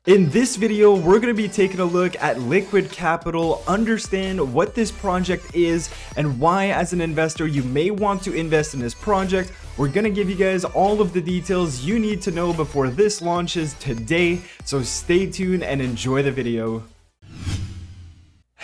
In this video, we're going to be taking a look at Liquid Capital, understand what this project is, and why as an investor you may want to invest in this project. We're going to give you guys all of the details you need to know before this launches today, so stay tuned and enjoy the video.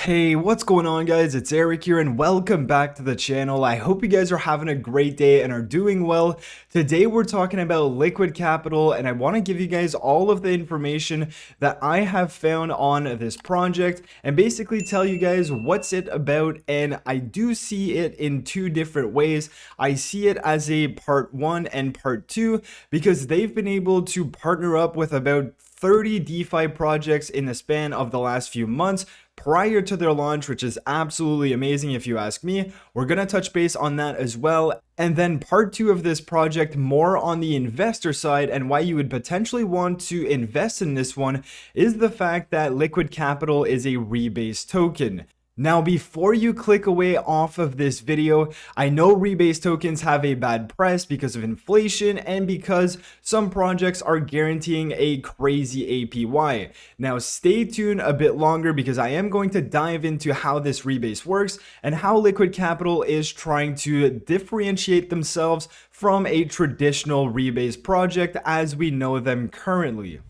Hey, what's going on guys? It's Eric here and welcome back to the channel. I hope you guys are having a great day and are doing well. Today we're talking about Liquid Capital and I want to give you guys all of the information that I have found on this project and basically tell you guys what's it about. And I do see it in two different ways. I see it as a part 1 and part 2 because they've been able to partner up with about 30 DeFi projects in the span of the last few months prior to their launch, which is absolutely amazing if you ask me. We're going to touch base on that as well. And then part 2 of this project, more on the investor side and why you would potentially want to invest in this one, is the fact that Liquid Capital is a rebase token. Now, before you click away off of this video, I know rebase tokens have a bad press because of inflation and because some projects are guaranteeing a crazy APY. Now, stay tuned a bit longer because I am going to dive into how this rebase works and how Liquid Capital is trying to differentiate themselves from a traditional rebase project as we know them currently.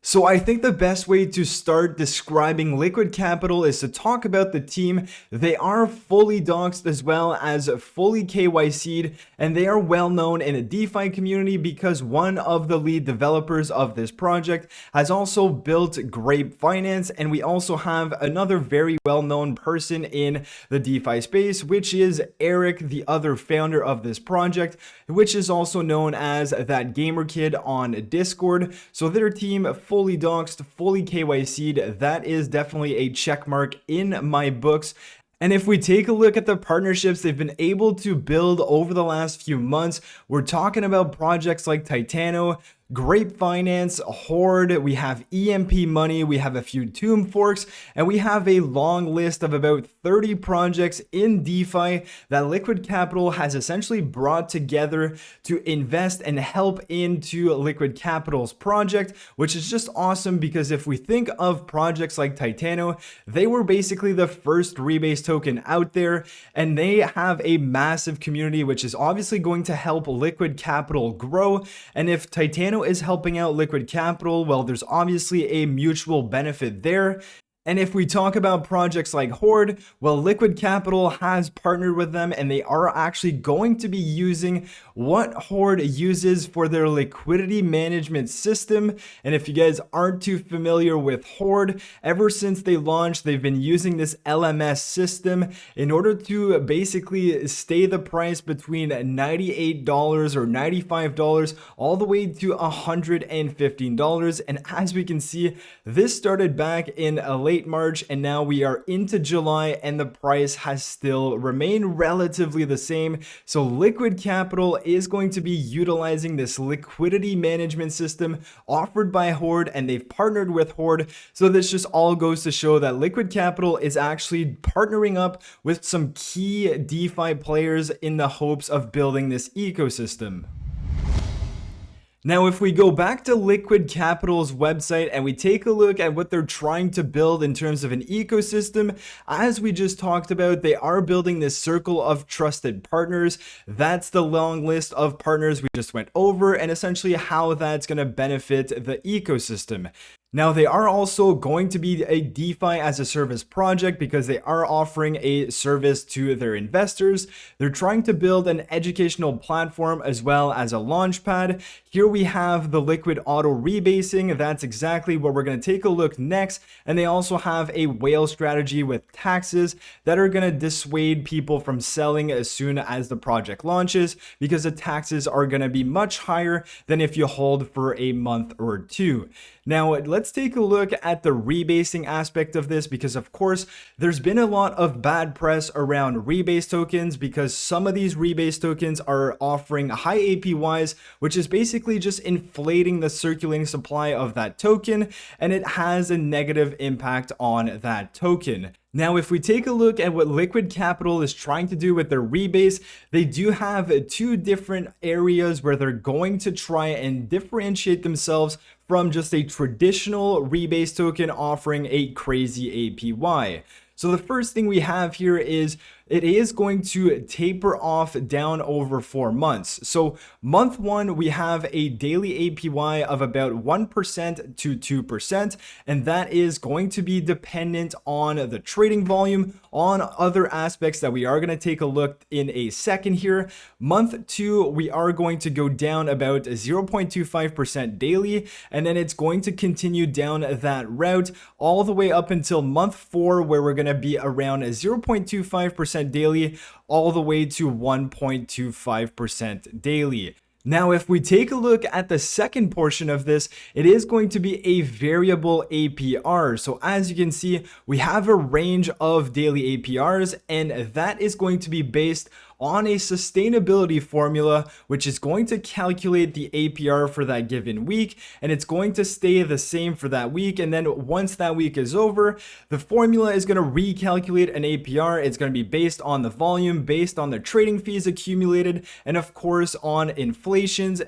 So I think the best way to start describing Liquid Capital is to talk about the team. They are fully doxed as well as fully KYC'd, and they are well known in the DeFi community because one of the lead developers of this project has also built Grape Finance, and we also have another very well known person in the DeFi space, which is Eric, the other founder of this project, which is also known as that gamer kid on Discord. So their team fully doxed, fully KYC'd, that is definitely a check mark in my books. And if we take a look at the partnerships they've been able to build over the last few months, we're talking about projects like Titano, Grape Finance, Horde, we have EMP Money, we have a few Tomb Forks, and we have a long list of about 30 projects in DeFi that Liquid Capital has essentially brought together to invest and help into Liquid Capital's project, which is just awesome because if we think of projects like Titano, they were basically the first rebase token out there, and they have a massive community, which is obviously going to help Liquid Capital grow. And if Titano is helping out Liquid Capital, well, there's obviously a mutual benefit there. And if we talk about projects like Horde, well, Liquid Capital has partnered with them and they are actually going to be using what Horde uses for their liquidity management system. And if you guys aren't too familiar with Horde, ever since they launched, they've been using this LMS system in order to basically stay the price between $98 or $95 all the way to $115. And as we can see, this started back in late March and now we are into July and the price has still remained relatively the same. So Liquid Capital is going to be utilizing this liquidity management system offered by Horde, and they've partnered with Horde. So this just all goes to show that Liquid Capital is actually partnering up with some key DeFi players in the hopes of building this ecosystem. Now, if we go back to Liquid Capital's website and we take a look at what they're trying to build in terms of an ecosystem, as we just talked about, they are building this circle of trusted partners. That's the long list of partners we just went over and essentially how that's going to benefit the ecosystem. Now, they are also going to be a DeFi as a service project because they are offering a service to their investors. They're trying to build an educational platform as well as a launchpad. Here we have the liquid auto rebasing. That's exactly what we're going to take a look next. And they also have a whale strategy with taxes that are going to dissuade people from selling as soon as the project launches because the taxes are going to be much higher than if you hold for a month or two. Now, let's take a look at the rebasing aspect of this because, of course, there's been a lot of bad press around rebase tokens because some of these rebase tokens are offering high APYs, which is basically just inflating the circulating supply of that token, and it has a negative impact on that token. Now, if we take a look at what Liquid Capital is trying to do with their rebase, they do have two different areas where they're going to try and differentiate themselves from just a traditional rebase token offering a crazy APY. So the first thing we have here is it is going to taper off down over 4 months. So month one, we have a daily APY of about 1% to 2%, and that is going to be dependent on the trading volume, on other aspects that we are going to take a look in a second here. Month two, we are going to go down about 0.25% daily, and then it's going to continue down that route all the way up until month four, where we're going to be around 0.25% daily, all the way to 1.25% daily. Now, if we take a look at the second portion of this, it is going to be a variable APR. So as you can see, we have a range of daily APRs, and that is going to be based on a sustainability formula, which is going to calculate the APR for that given week, and it's going to stay the same for that week. And then once that week is over, the formula is going to recalculate an APR. It's going to be based on the volume, based on the trading fees accumulated, and of course on inflations.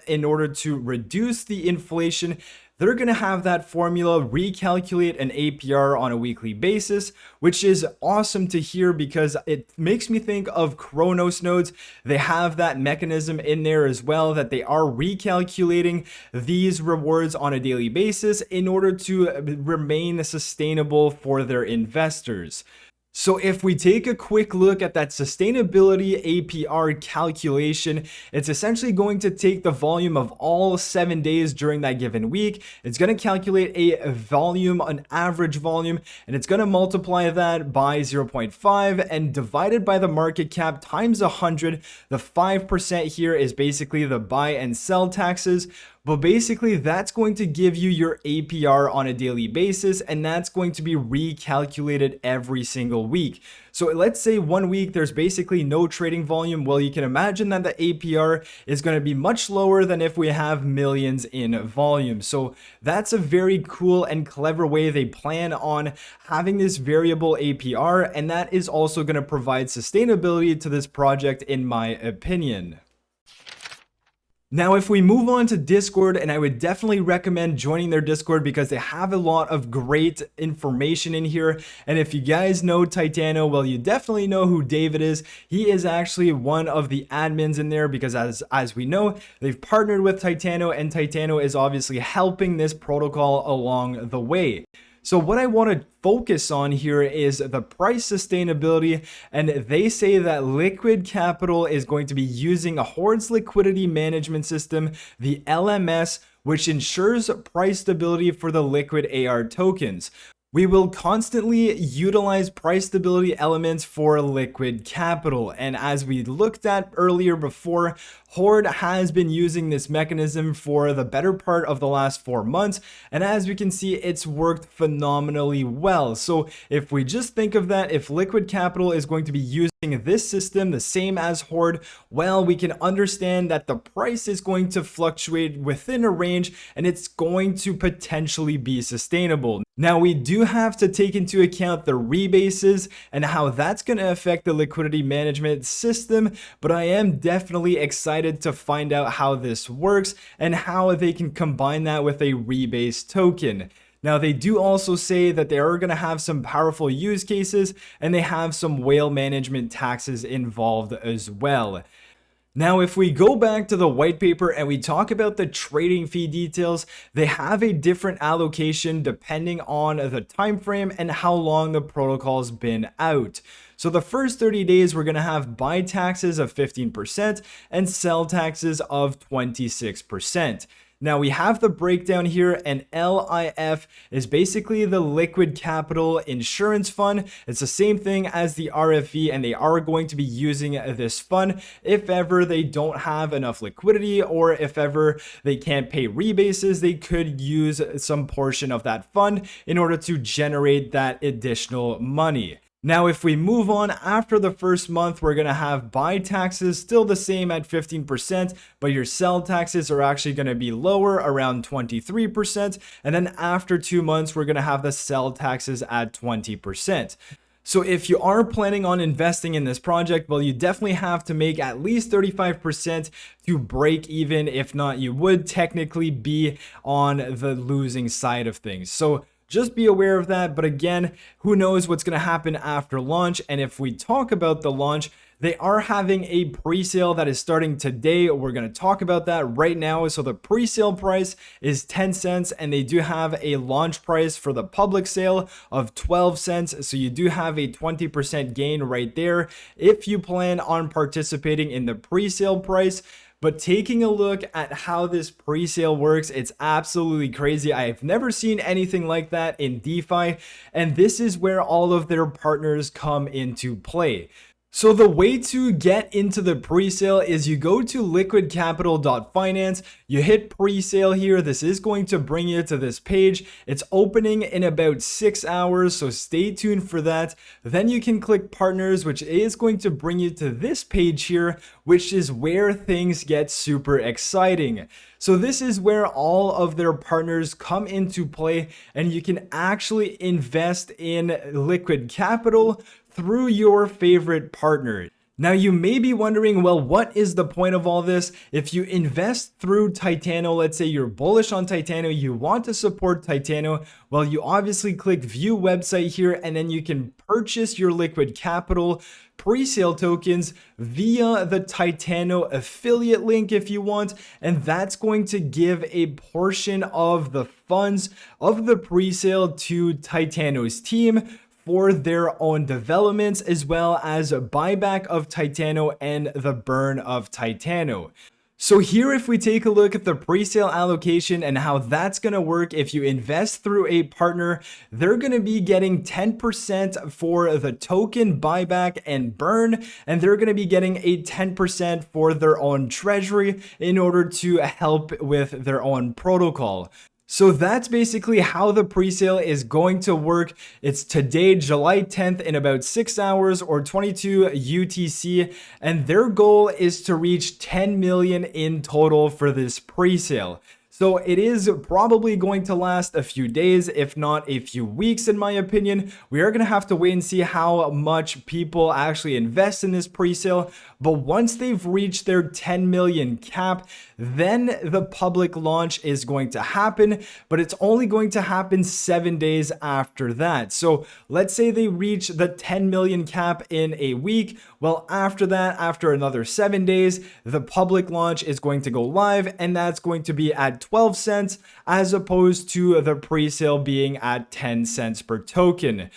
In order to reduce the inflation, they're going to have that formula recalculate an APR on a weekly basis, which is awesome to hear because it makes me think of Chronos nodes. They have that mechanism in there as well, that they are recalculating these rewards on a daily basis in order to remain sustainable for their investors. So if we take a quick look at that sustainability APR calculation, it's essentially going to take the volume of all 7 days during that given week. It's going to calculate a volume, an average volume, and it's going to multiply that by 0.5 and divided by the market cap times 100. The 5% here is basically the buy and sell taxes. But basically, that's going to give you your APR on a daily basis, and that's going to be recalculated every single week. So let's say 1 week there's basically no trading volume. Well, you can imagine that the APR is going to be much lower than if we have millions in volume. So that's a very cool and clever way they plan on having this variable APR, and that is also going to provide sustainability to this project, in my opinion. Now, if we move on to Discord, and I would definitely recommend joining their Discord because they have a lot of great information in here. And if you guys know Titano, well, you definitely know who David is. He is actually one of the admins in there because as we know, they've partnered with Titano, and Titano is obviously helping this protocol along the way. So what I want to focus on here is the price sustainability, and they say that Liquid Capital is going to be using a Horde's liquidity management system, the LMS, which ensures price stability for the Liquid AR tokens. We will constantly utilize price stability elements for Liquid Capital. And as we looked at earlier before, Horde has been using this mechanism for the better part of the last 4 months. And as we can see, it's worked phenomenally well. So if we just think of that, if Liquid Capital is going to be using this system the same as Horde, well, we can understand that the price is going to fluctuate within a range, and it's going to potentially be sustainable. Now, we do have to take into account the rebases and how that's going to affect the liquidity management system, but I am definitely excited to find out how this works and how they can combine that with a rebase token. Now, they do also say that they are going to have some powerful use cases, and they have some whale management taxes involved as well. Now, if we go back to the white paper and we talk about the trading fee details, they have a different allocation depending on the time frame and how long the protocol's been out. So the first 30 days, we're going to have buy taxes of 15% and sell taxes of 26%. Now we have the breakdown here, and LIF is basically the Liquid Capital Insurance Fund. It's the same thing as the RFV, and they are going to be using this fund if ever they don't have enough liquidity, or if ever they can't pay rebases, they could use some portion of that fund in order to generate that additional money. Now, if we move on after the first month, we're going to have buy taxes still the same at 15%, but your sell taxes are actually going to be lower, around 23%. And then after 2 months, we're going to have the sell taxes at 20%. So if you are planning on investing in this project, well, you definitely have to make at least 35% to break even. If not, you would technically be on the losing side of things. So just be aware of that. But again, who knows what's going to happen after launch. And if we talk about the launch, they are having a pre-sale that is starting today. We're going to talk about that right now. So the pre-sale price is 10 cents and they do have a launch price for the public sale of 12 cents. So you do have a 20% gain right there if you plan on participating in the pre-sale price. But taking a look at how this pre-sale works, it's absolutely crazy. I've never seen anything like that in DeFi, and this is where all of their partners come into play. So the way to get into the pre-sale is you go to liquidcapital.finance, you hit pre-sale here. This is going to bring you to this page. It's opening in about 6 hours, so stay tuned for that. Then you can click partners, which is going to bring you to this page here, which is where things get super exciting. So this is where all of their partners come into play, and you can actually invest in Liquid Capital through your favorite partner. Now you may be wondering, well, what is the point of all this? If you invest through Titano, let's say you're bullish on Titano, you want to support Titano, well, you obviously click view website here, and then you can purchase your Liquid Capital pre-sale tokens via the Titano affiliate link if you want, and that's going to give a portion of the funds of the pre-sale to Titano's team for their own developments, as well as a buyback of Titano and the burn of Titano. So here, if we take a look at the pre-sale allocation and how that's going to work, if you invest through a partner, they're going to be getting 10% for the token buyback and burn, and they're going to be getting a 10% for their own treasury in order to help with their own protocol. So that's basically how the pre-sale is going to work. It's today, July 10th, in about 6 hours or 22 UTC, and their goal is to reach 10 million in total for this pre-sale. So it is probably going to last a few days, if not a few weeks, in my opinion. We are going to have to wait and see how much people actually invest in this pre-sale. But once they've reached their 10 million cap, then the public launch is going to happen, but it's only going to happen 7 days after that. So let's say they reach the 10 million cap in a week. Well, after that, after another 7 days, the public launch is going to go live, and that's going to be at 12 cents as opposed to the pre-sale being at 10 cents per token.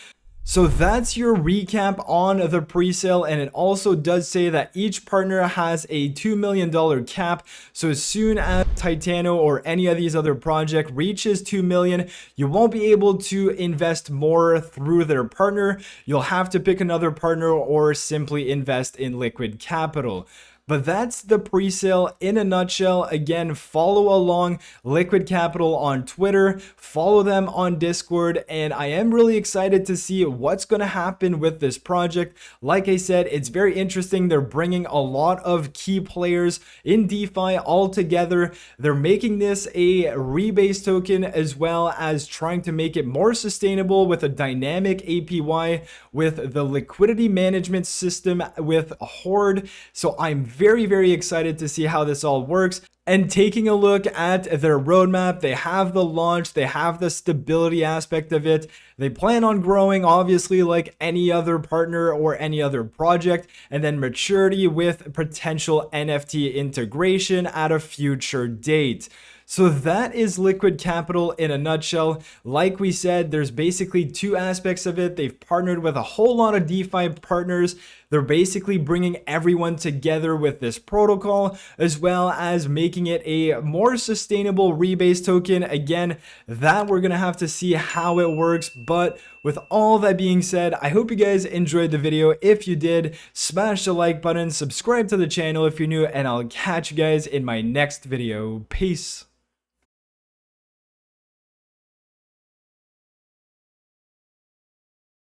So that's your recap on the pre-sale, and it also does say that each partner has a $2 million cap. So as soon as Titano or any of these other project reaches 2 million, you won't be able to invest more through their partner. You'll have to pick another partner or simply invest in Liquid Capital. But that's the pre-sale in a nutshell. Again, follow along Liquid Capital on Twitter, follow them on Discord, and I am really excited to see what's going to happen with this project. Like I said, it's very interesting. They're bringing a lot of key players in DeFi all together. They're making this a rebase token, as well as trying to make it more sustainable with a dynamic APY, with the liquidity management system with Horde. So I'm very excited to see how this all works. And taking a look at their roadmap, they have the launch, they have the stability aspect of it. They plan on growing, obviously, like any other partner or any other project, and then maturity with potential NFT integration at a future date. So that is Liquid Capital in a nutshell. Like we said, there's basically two aspects of it. They've partnered with a whole lot of DeFi partners. They're basically bringing everyone together with this protocol, as well as making it a more sustainable rebase token. Again, that we're going to have to see how it works. But with all that being said, I hope you guys enjoyed the video. If you did, smash the like button, subscribe to the channel if you're new, and I'll catch you guys in my next video. Peace.